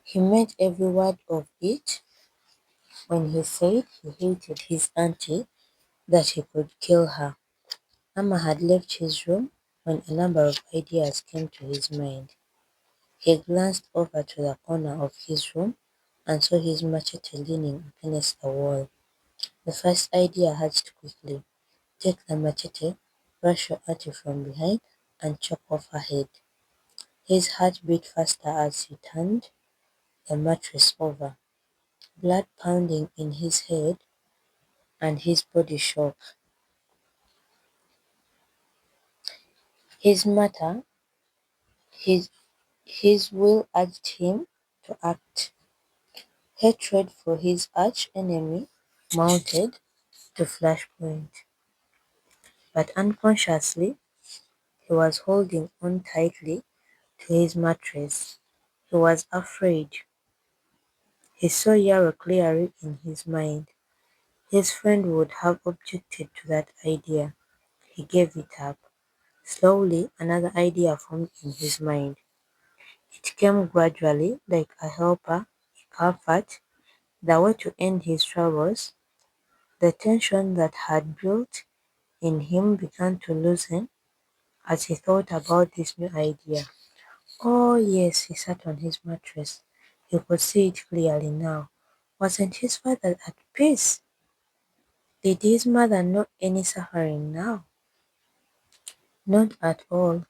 He meant every word of it when he said he hated his auntie, that he could kill her. Amma had left his room when a number of ideas came to his mind. He glanced over to the corner of his room and saw his machete leaning against the wall. The first idea hatched quickly. Take the machete, rush your auntie from behind, and chop off her head. His heart beat faster as he turned the mattress over, blood pounding in his head and his body shook. His matter, his his will urged him to act. Hatred for his arch enemy mounted to flashpoint, but unconsciously he was holding on tightly to his mattress. He was afraid. He saw Yarrow clearly in his mind. His friend would have objected to that idea. He gave it up. Slowly, another idea formed in his mind. It came gradually, like a helper, a comfort, the way to end his troubles. The tension that had built in him began to loosen as he thought about this new idea. Oh, yes, he sat on his mattress. He could see it clearly now. Wasn't his father at peace? Did his mother know any suffering now? Not at all.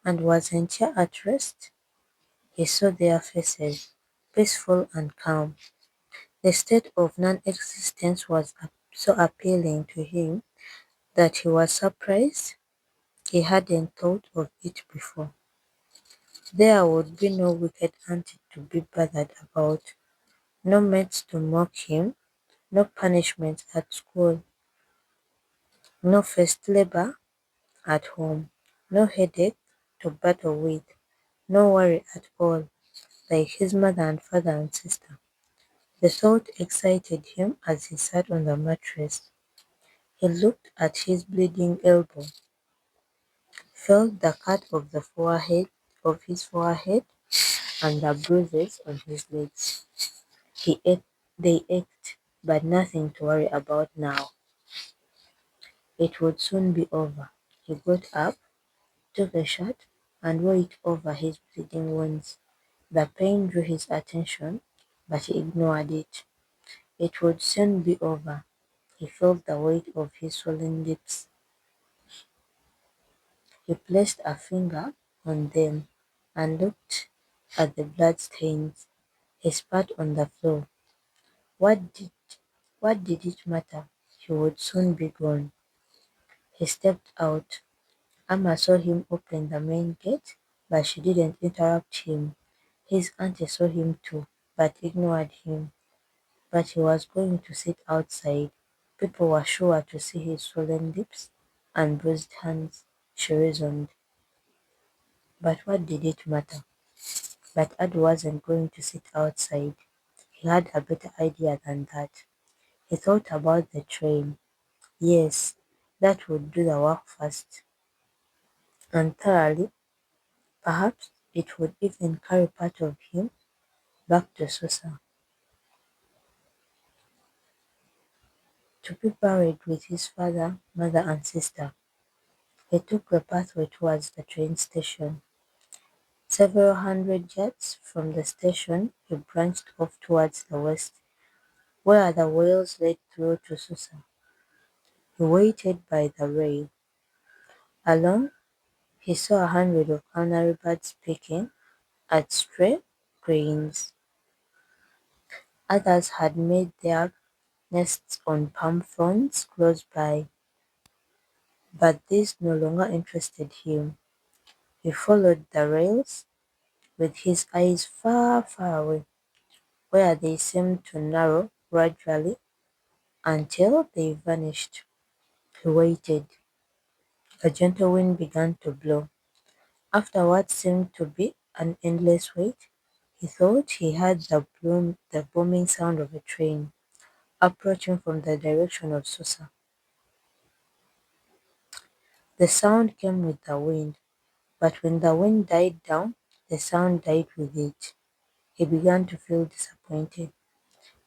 And wasn't she at rest? He saw their faces, peaceful and calm. The state of non-existence was so appealing to him that he was surprised he hadn't thought of it before. There would be no wicked auntie to be bothered about, no mates to mock him, no punishment at school, no first labor at home, no headache to battle with, no worry at all, like his mother and father and sister. The thought excited him as he sat on the mattress. He looked at his bleeding elbow, felt the cut of his forehead and the bruises on his legs. They ached, but nothing to worry about now. It would soon be over. He got up, took a shirt, and wore it over his bleeding wounds. The pain drew his attention, but he ignored it. It would soon be over. He felt the weight of his swollen lips. He placed a finger on them and looked at the blood stains. He spat on the floor. What did what did it matter? He would soon be gone. He stepped out. Amma saw him open the main gate, but she didn't interrupt him. His auntie saw him too, but ignored him. But he was going to sit outside. People were sure to see his swollen lips and bruised hands, she reasoned. But what did it matter? But Ad wasn't going to sit outside. He had a better idea than that. He thought about the train. Yes, that would do the work fast and thoroughly. Perhaps it would even carry part of him back to Susa, to be buried with his father, mother, and sister. He took the pathway towards the train station. Several hundred yards from the station, he branched off towards the west, where the rails led through to Susa. He waited by the rail. Along, he saw 100 of canary birds picking at stray grains. Others had made their nests on palm fronds close by, but this no longer interested him. He followed the rails with his eyes far, far away, where they seemed to narrow gradually until they vanished. He waited. A gentle wind began to blow. After what seemed to be an endless wait, he thought he heard the booming sound of a train approaching from the direction of Susa. The sound came with the wind, but when the wind died down, the sound died with it. He began to feel disappointed.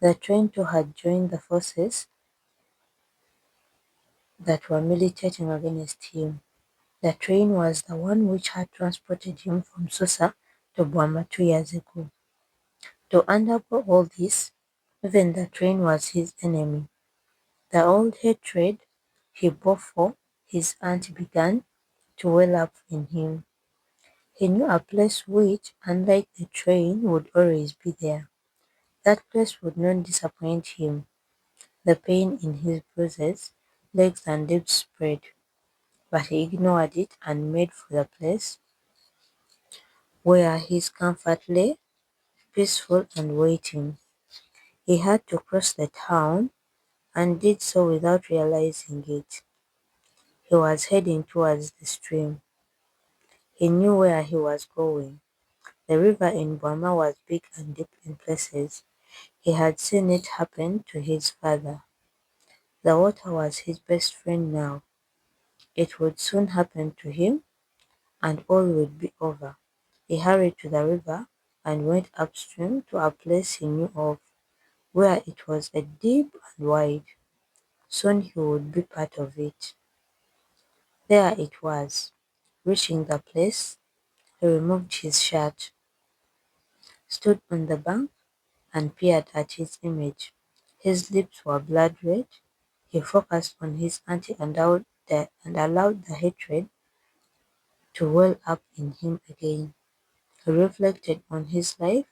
The train too had joined the forces that were militating against him. The train was the one which had transported him from Susa to Bwama 2 years ago. To undergo all this, even the train was his enemy. The old hatred he bore for his aunt began to well up in him. He knew a place which, unlike the train, would always be there. That place would not disappoint him. The pain in his bruises, legs and lips spread, but he ignored it and made for the place where his comfort lay, peaceful and waiting. He had to cross the town and did so without realizing it. He was heading towards the stream. He knew where he was going. The river in Burma was big and deep in places. He had seen it happen to his father. The water was his best friend now. It would soon happen to him, and all would be over. He hurried to the river and went upstream to a place he knew of, where it was a deep and wide. Soon he would be part of it. There it was. Reaching the place, he removed his shirt, stood on the bank, and peered at his image. His lips were blood red. He focused on his auntie and allowed the hatred to well up in him again. He reflected on his life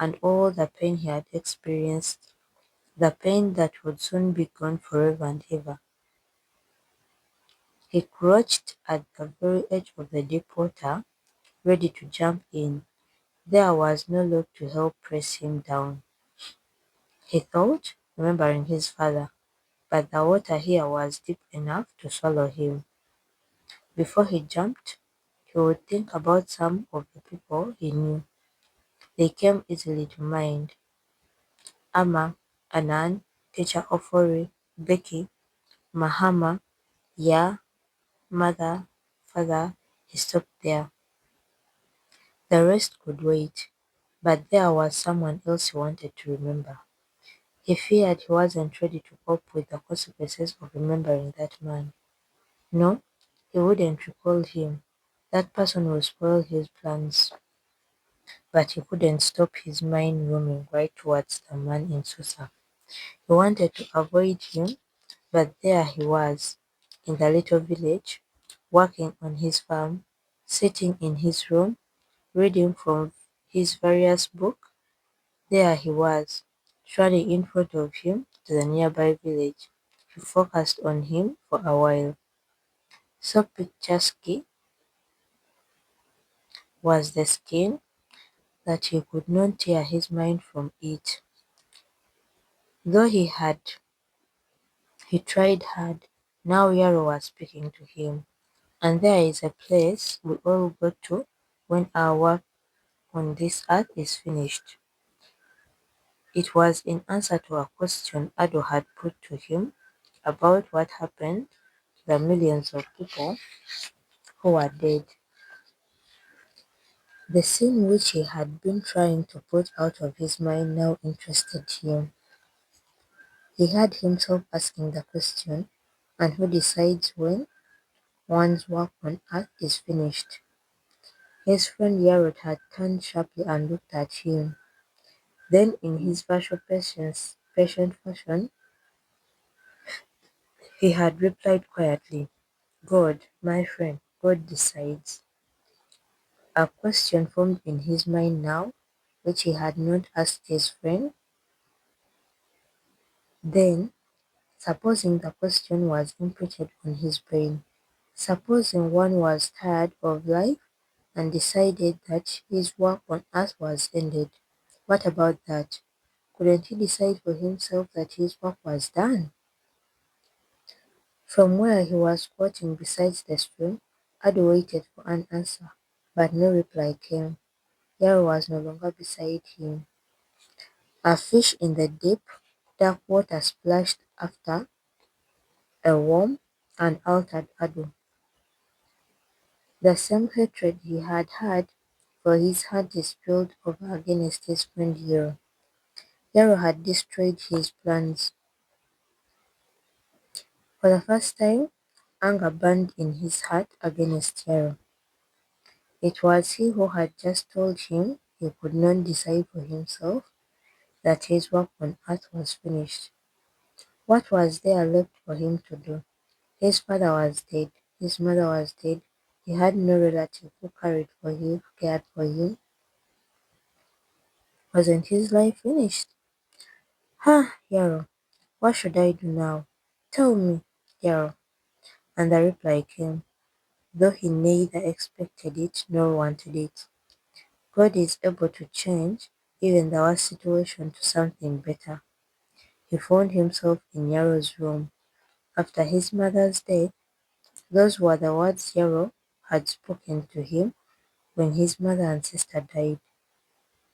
and all the pain he had experienced, the pain that would soon be gone forever and ever. He crouched at the very edge of the deep water, ready to jump in. There was no log to help press him down, he thought, remembering his father, but the water here was deep enough to swallow him. Before he jumped, he would think about some of the people he knew. They came easily to mind: Amma, Anan, Teacher Ofori, Becky, Mahama, Ya, mother, father. He stopped there. The rest could wait, but there was someone else he wanted to remember. He feared he wasn't ready to cope with the consequences of remembering that man. No, he wouldn't recall him. That person would spoil his plans. But he couldn't stop his mind roaming right towards the man in Susa. He wanted to avoid him, but there he was, in the little village, working on his farm, sitting in his room, reading from his various books. There he was, trotting in front of him to the nearby village. He focused on him for a while. So picturesque was the skin that he could not tear his mind from it. Though he tried hard, now Yarrow was speaking to him. And there is a place we all go to when our work on this earth is finished. It was in answer to a question Ado had put to him about what happened to the millions of people who were dead. The scene which he had been trying to put out of his mind now interested him. He had himself asking the question, and who decides when one's work on earth is finished? His friend Yarrod had turned sharply and looked at him. Then, in his patient fashion, he had replied quietly, God, my friend, God decides. A question formed in his mind now, which he had not asked his friend. Then, supposing the question was imprinted on his brain, supposing one was tired of life and decided that his work on earth was ended, what about that? Couldn't he decide for himself that his work was done? From where he was squatting beside the stream, Ado waited for an answer, but no reply came. Yarrow was no longer beside him. A fish in the deep, dark water splashed after a warm and altered Ado. The same hatred he had had for his heart is spilled over against his friend Hero. Hero had destroyed his plans. For the first time, anger burned in his heart against Hero. It was he who had just told him he could not decide for himself, that his work on earth was finished. What was there left for him to do? His father was dead, his mother was dead, he had no relative who cared for him, who cared for him. Wasn't his life finished? Hero, what should I do now? Tell me, Hero. And the reply came, though he neither expected it nor wanted it. God is able to change even the worst situation to something better. He found himself in Yarrow's room. After his mother's death, those were the words Yarrow had spoken to him when his mother and sister died.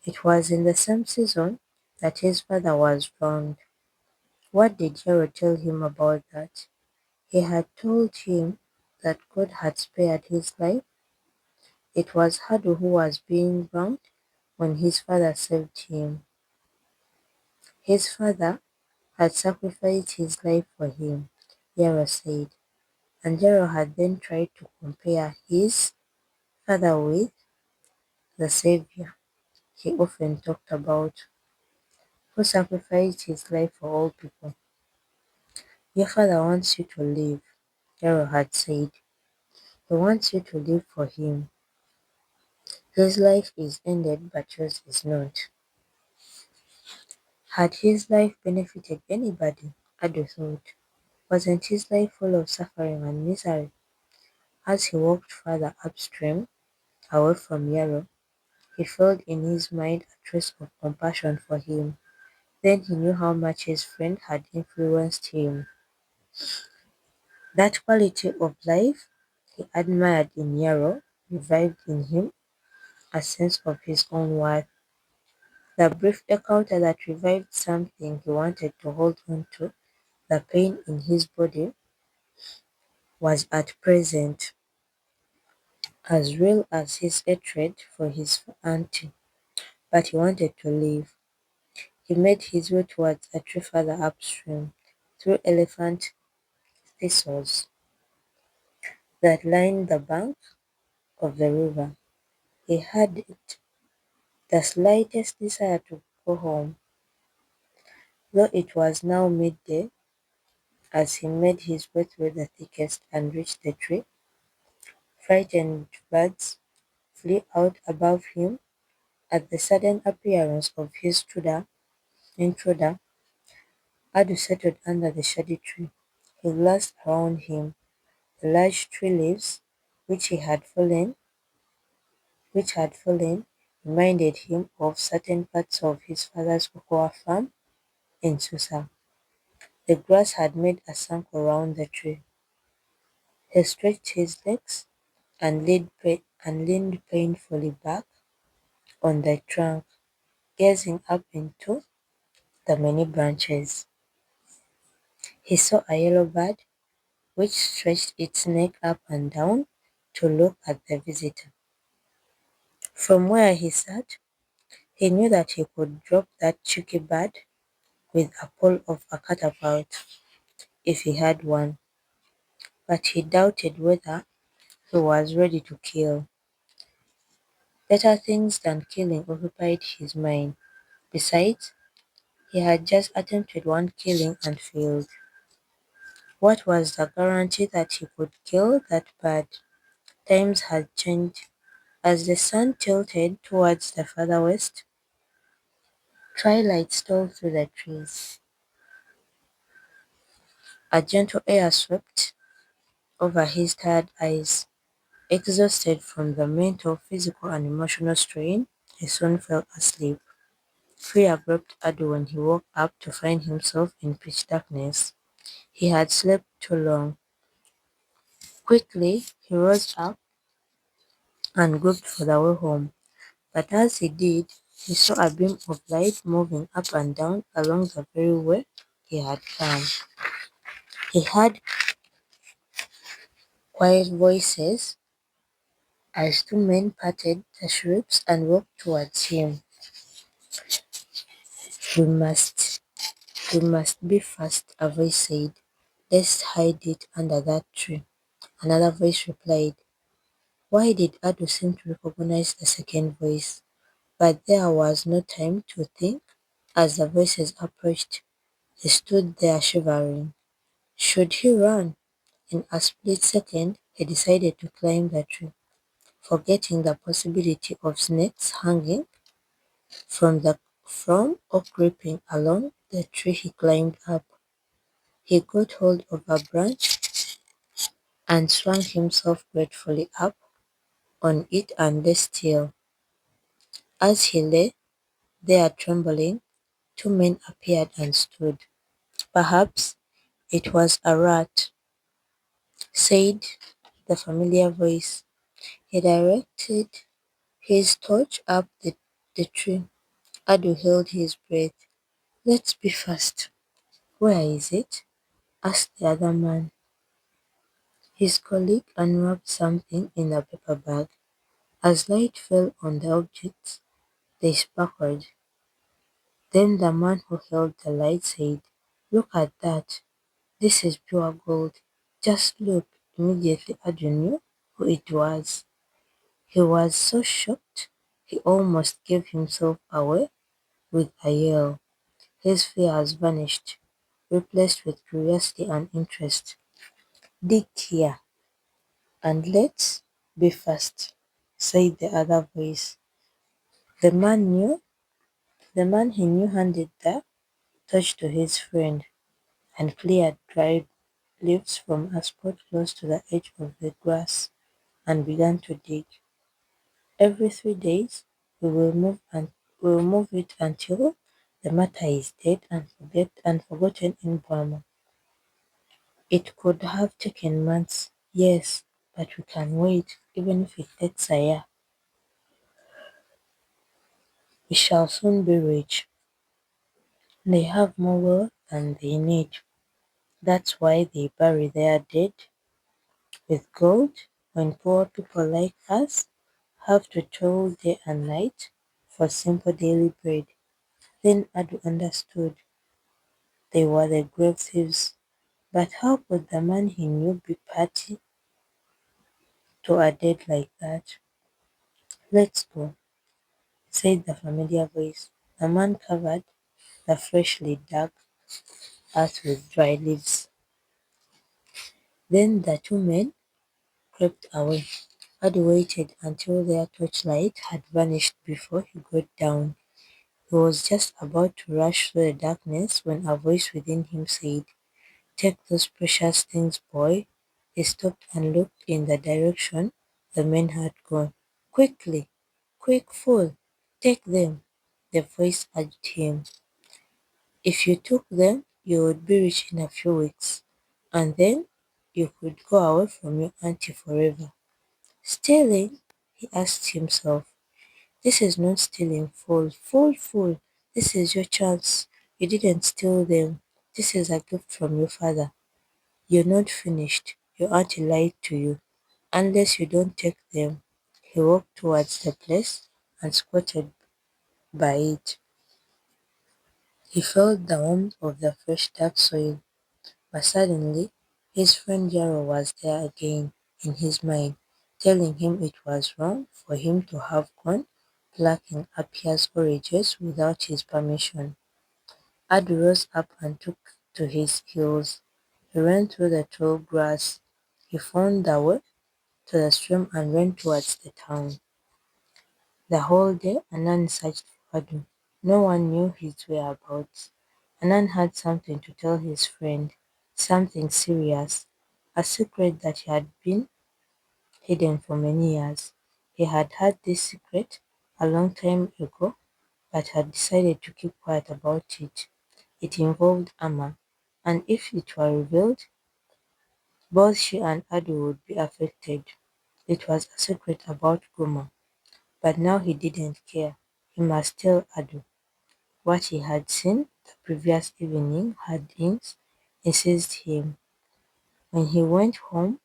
It was in the same season that his father was drowned. What did Yarrow tell him about that? He had told him that God had spared his life. It was Hadu who was being drowned when his father saved him. His father had sacrificed his life for him, Yarrow said, and Yarrow had then tried to compare his father with the Savior he often talked about, who sacrificed his life for all people. Your father wants you to live, Yarrow had said. He wants you to live for him. His life is ended, but yours is not. Had his life benefited anybody? Ado thought. Wasn't his life full of suffering and misery? As he walked further upstream, away from Yarrow, he felt in his mind a trace of compassion for him. Then he knew how much his friend had influenced him. That quality of life he admired in Yarrow revived in him a sense of his own worth. The brief encounter that revived something he wanted to hold on to, the pain in his body, was at present as real as his hatred for his auntie, but he wanted to live. He made his way towards a tree further upstream, through elephant thistles that lined the bank of the river. He hadn't the slightest desire to go home, though it was now midday. As he made his way through the thickest and reached the tree, frightened birds flew out above him at the sudden appearance of his intruder. Adu settled under the shady tree. He glanced around him. The large tree leaves, which had fallen, reminded him of certain parts of his father's cocoa farm in Susa. The grass had made a circle round the tree. He stretched his legs and leaned painfully back on the trunk, gazing up into the many branches. He saw a yellow bird which stretched its neck up and down to look at the visitor. From where he sat, he knew that he could drop that cheeky bird with a pull of a catapult if he had one, but he doubted whether he was ready to kill. Better things than killing occupied his mind. Besides, he had just attempted one killing and failed. What was the guarantee that he could kill that bird? Times had changed. As the sun tilted towards the farther west, twilight stole through the trees. A gentle air swept over his tired eyes. Exhausted from the mental, physical, and emotional strain, he soon fell asleep. Fear gripped Adu when he woke up to find himself in pitch darkness. He had slept too long. Quickly, he rose up and groped for the way home. But as he did, he saw a beam of light moving up and down along the very way he had come. He heard quiet voices As two men parted the shrubs and walked towards him. We must, we must be fast, a voice said. Let's hide it under that tree. Another voice replied. Why did Adu seem to recognize the second voice? But there was no time to think. As the voices approached, he stood there shivering. Should he run? In a split second, he decided to climb the tree, forgetting the possibility of snakes hanging from or creeping along the tree he climbed up. He got hold of a branch and swung himself gratefully up on it and lay still. As he lay there trembling, two men appeared and stood. Perhaps it was a rat, said the familiar voice. He directed his torch up the tree. Adu held his breath. Let's be fast. Where is it? Asked the other man. His colleague unwrapped something in a paper bag. As light fell on the objects, they sparkled. Then the man who held the light said, Look at that. This is pure gold. Just look. Immediately Adu knew who it was. He was so shocked he almost gave himself away with a yell. His fears vanished, replaced with curiosity and interest. Dig here, and let's be fast, said the other voice. The man knew the man he knew handed the torch to his friend and cleared dry leaves from a spot close to the edge of the grass and began to dig. Every 3 days we will move it until the matter is dead and forgotten in Burma. It could have taken months, yes, but we can wait, even if it takes a year. We shall soon be rich. They have more wealth than they need. That's why they bury their dead with gold when poor people like us have to toil day and night for simple daily bread. Then Adu understood they were the grave thieves. But how could the man he knew be party to a dead like that? Let's go, said the familiar voice. The man covered the freshly dug earth with dry leaves. Then the two men crept away. Adu waited until their torchlight had vanished before he got down. He was just about to rush through the darkness when a voice within him said, Take those precious things, boy. He stopped and looked in the direction the men had gone. Quickly, quick, fool, take them, the voice urged him. If you took them, you would be rich in a few weeks, and then you could go away from your auntie forever. Stealing? He asked himself. This is not stealing, fool, fool, fool. This is your chance. You didn't steal them. This is a gift from your father. You're not finished. Your auntie lied to you. Unless you don't take them. He walked towards the place and squatted by it. He felt the warmth of the fresh dark soil, but suddenly his friend Yarrow was there again in his mind, telling him it was wrong for him to have gone plucking Appiah's oranges without his permission. Adu rose up and took to his heels. He ran through the tall grass. He found the way to the stream and ran towards the town. The whole day Anand searched for Adu. No one knew his whereabouts. Anand had something to tell his friend, something serious, a secret that had been hidden for many years. He had had this secret a long time ago, but had decided to keep quiet about it. It involved Amma, and if it were revealed, both she and Adu would be affected. It was a secret about Guma, but now he didn't care. He must tell Adu. What he had seen the previous evening had incensed him. When he went home,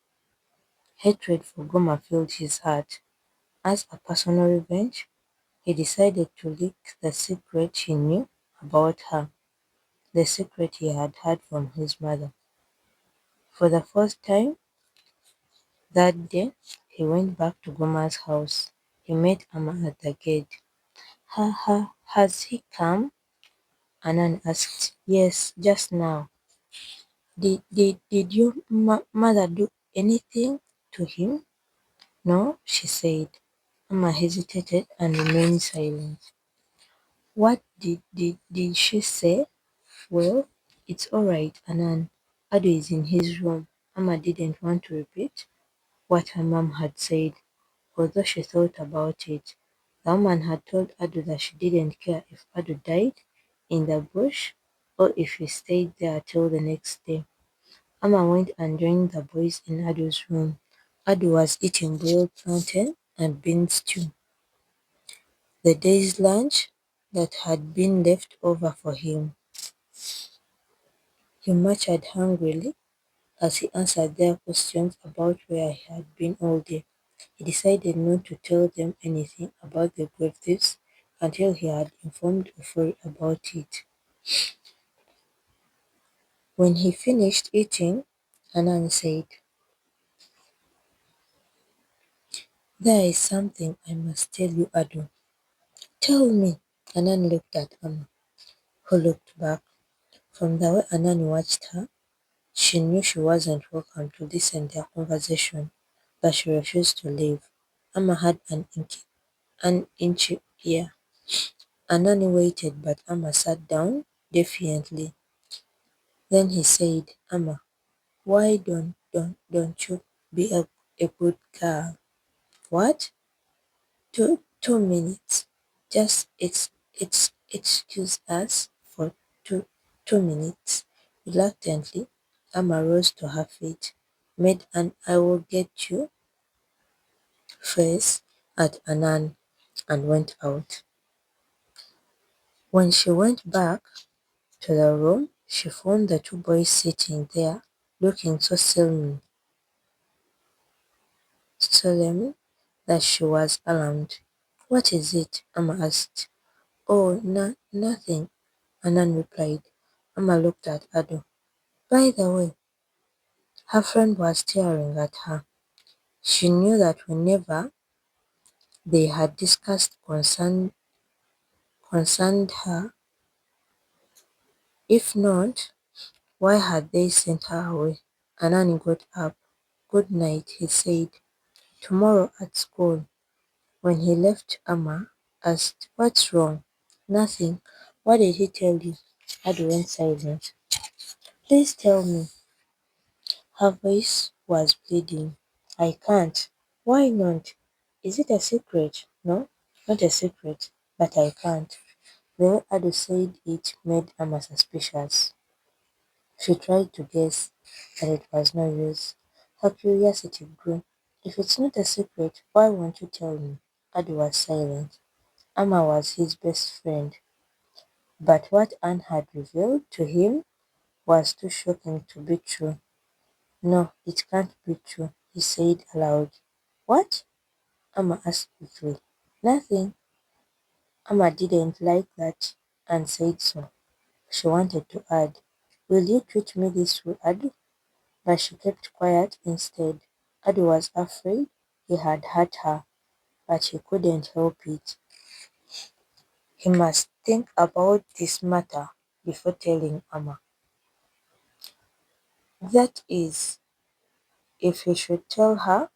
hatred for Goma filled his heart. As a personal revenge, he decided to leak the secret he knew about her, the secret he had heard from his mother. For the first time that day, he went back to Goma's house. He met Amma at the gate. Ha ha, has he come? Anan asked. Yes, just now. Did your mother do anything to him? No, she said. Amma hesitated and remained silent. What did she say? Well, it's all right, Anan. Adu is in his room. Amma didn't want to repeat what her mom had said, although she thought about it. The woman had told Adu that she didn't care if Adu died in the bush or if he stayed there till the next day. Amma went and joined the boys in Adu's room. Adu was eating boiled plantain and bean stew, the day's lunch that had been left over for him. He muttered hungrily as he answered their questions about where he had been all day. He decided not to tell them anything about the grave thieves until he had informed Ofori about it. When he finished eating, Hanan said, There is something I must tell you, Adu. Tell me. Hanan looked at Amma, who looked back. From the way Hanan watched her, she knew she wasn't welcome to listen to their conversation, but she refused to leave. Amma had an itchy ear. Anani waited, but Amma sat down defiantly. Then he said, Amma, why don't you be a good girl? What? 2 minutes. Just excuse us for two minutes. Reluctantly, Amma rose to her feet, made an I will get you face at Anan, and went out. When she went back to the room, she found the two boys sitting there, looking so solemn that she was alarmed. What is it? Amma asked. Oh, nothing, Anan replied. Amma looked at Ado. By the way, her friend was staring at her. She knew that whenever they had discussed concerned her, if not, why had they sent her away? Anani got up. Good night, he said. Tomorrow at school. When he left, Amma asked, What's wrong? Nothing. What did he tell you? Ado went silent. Please tell me. Her voice was bleeding. I can't. Why not? Is it a secret? No, not a secret, but I can't. The way Ado said it made Amma suspicious. She tried to guess, but it was no use. Her curiosity grew. If it's not a secret, why won't you tell me? Ado was silent. Amma was his best friend, but what Anne had revealed to him was too shocking to be true. No, it can't be true, he said aloud. What? Amma asked quickly. Nothing. Amma didn't like that and said so. She wanted to add, Will you treat me this way, Adu? But she kept quiet instead. Adu was afraid he had hurt her, but he couldn't help it. He must think about this matter before telling Amma. That is, if he should tell her,